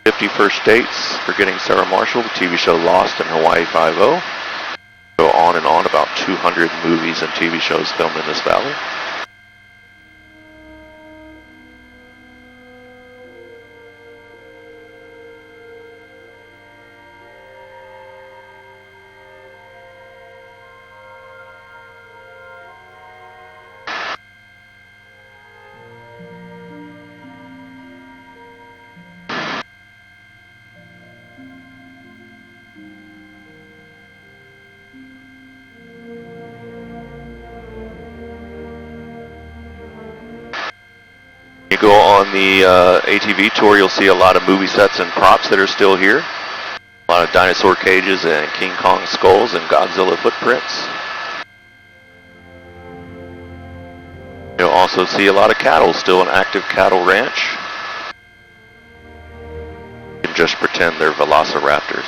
50 first dates for getting Sarah Marshall, the TV show Lost and Hawaii Five-0. Go on and on, about 200 movies and TV shows filmed in this valley. You go on the ATV tour, you'll see a lot of movie sets and props that are still here. A lot of dinosaur cages and King Kong skulls and Godzilla footprints. You'll also see a lot of cattle, still an active cattle ranch. You can just pretend they're velociraptors.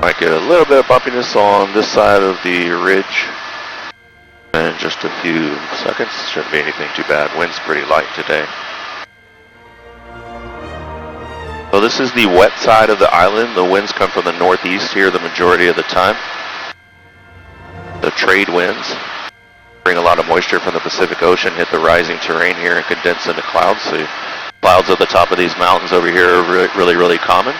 Might get a little bit of bumpiness on this side of the ridge in just a few seconds. Shouldn't be anything too bad. Wind's pretty light today. So this is the wet side of the island. The winds come from the northeast here the majority of the time. The trade winds bring a lot of moisture from the Pacific Ocean, hit the rising terrain here and condense into clouds. So clouds at the top of these mountains over here are really common.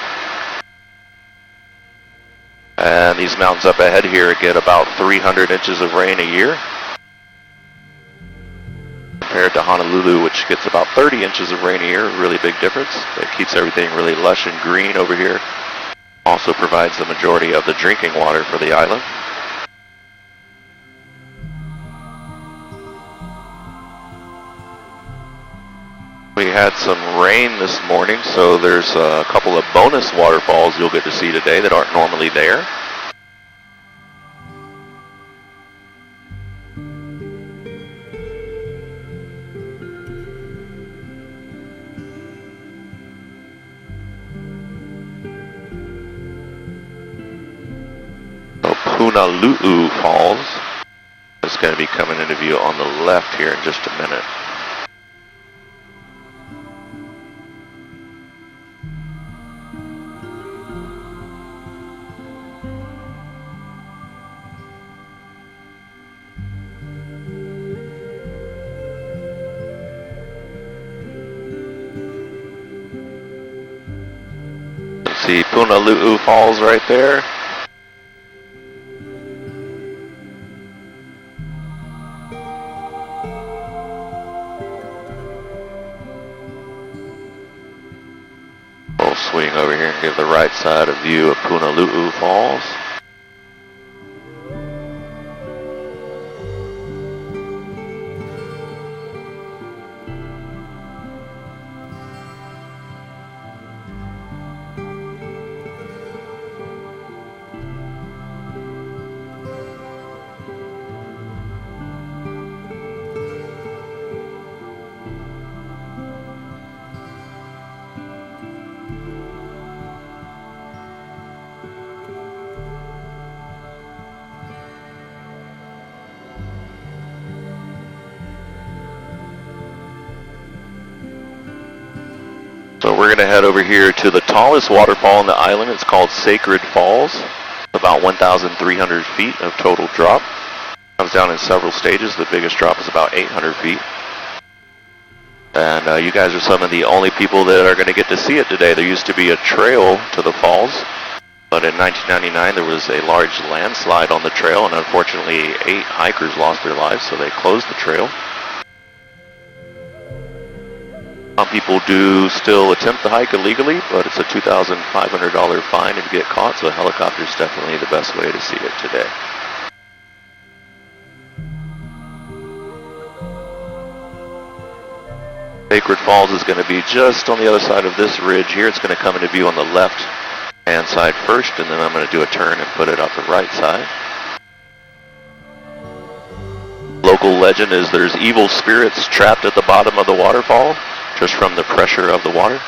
And these mountains up ahead here get about 300 inches of rain a year, compared to Honolulu, which gets about 30 inches of rain a year. Really big difference. It keeps everything really lush and green over here. Also provides the majority of the drinking water for the island. We had some rain this morning, so there's a couple of bonus waterfalls you'll get to see today that aren't normally there. So Punalu'u Falls is going to be coming into view on the left here in just a minute. See Punalu'u Falls right there. We'll swing over here and give the right side a view of Punalu'u Falls. So we're going to head over here to the tallest waterfall on the island. It's called Sacred Falls. About 1,300 feet of total drop. Comes down in several stages. The biggest drop is about 800 feet. And you guys are some of the only people that are going to get to see it today. There used to be a trail to the falls, but in 1999 there was a large landslide on the trail, and unfortunately 8 hikers lost their lives, so they closed the trail. Some people do still attempt to hike illegally, but it's a $2,500 fine if you get caught, so a helicopter is definitely the best way to see it today. Sacred Falls is going to be just on the other side of this ridge here. It's going to come into view on the left-hand side first, and then I'm going to do a turn and put it on the right side. Local legend is there's evil spirits trapped at the bottom of the waterfall, just from the pressure of the water.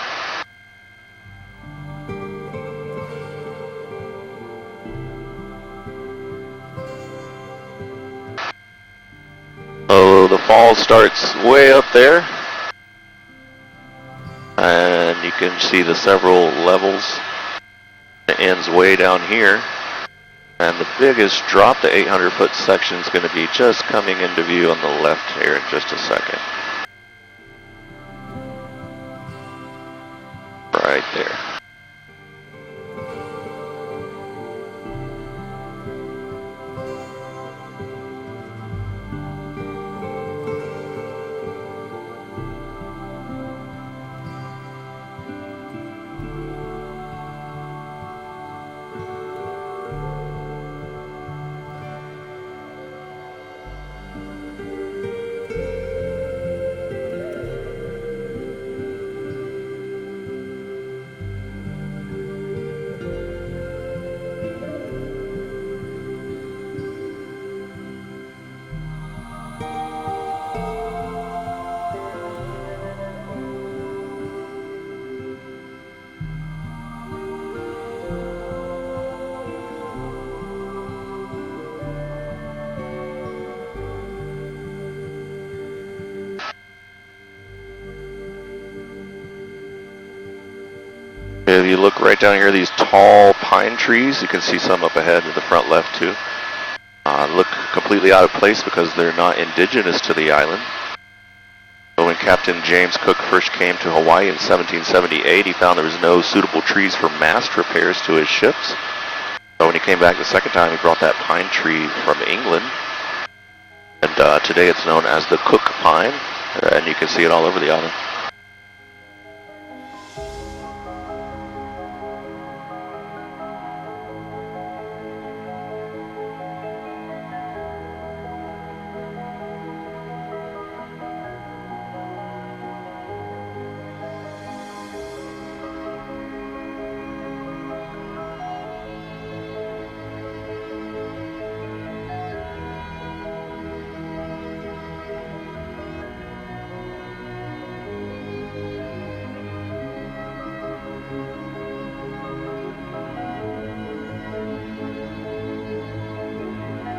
Oh, the fall starts way up there, and you can see the several levels. It ends way down here, and the biggest drop, the 800-foot section, is going to be just coming into view on the left here in just a second. Right there. If you look right down here, these tall pine trees, you can see some up ahead in the front left too, look completely out of place because they're not indigenous to the island. So when Captain James Cook first came to Hawaii in 1778, he found there was no suitable trees for mast repairs to his ships. So when he came back the second time, he brought that pine tree from England. And today it's known as the Cook Pine, and you can see it all over the island.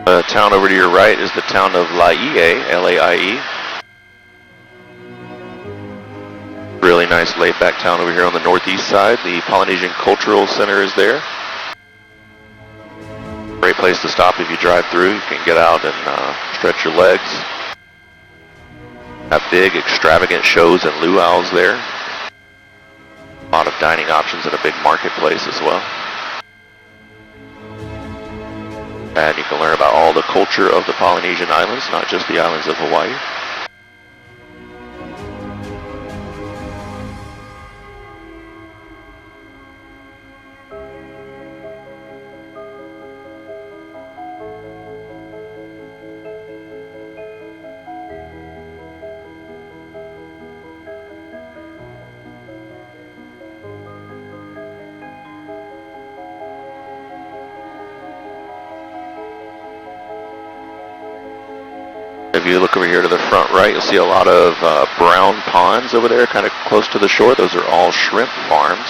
The town over to your right is the town of Laie, L-A-I-E. Really nice laid-back town over here on the northeast side. The Polynesian Cultural Center is there. Great place to stop if you drive through. You can get out and stretch your legs. Have big, extravagant shows and luau's there. A lot of dining options at a big marketplace as well. And you can learn about all the culture of the Polynesian islands, not just the islands of Hawaii. If you look over here to the front right, you'll see a lot of brown ponds over there, kind of close to the shore. Those are all shrimp farms.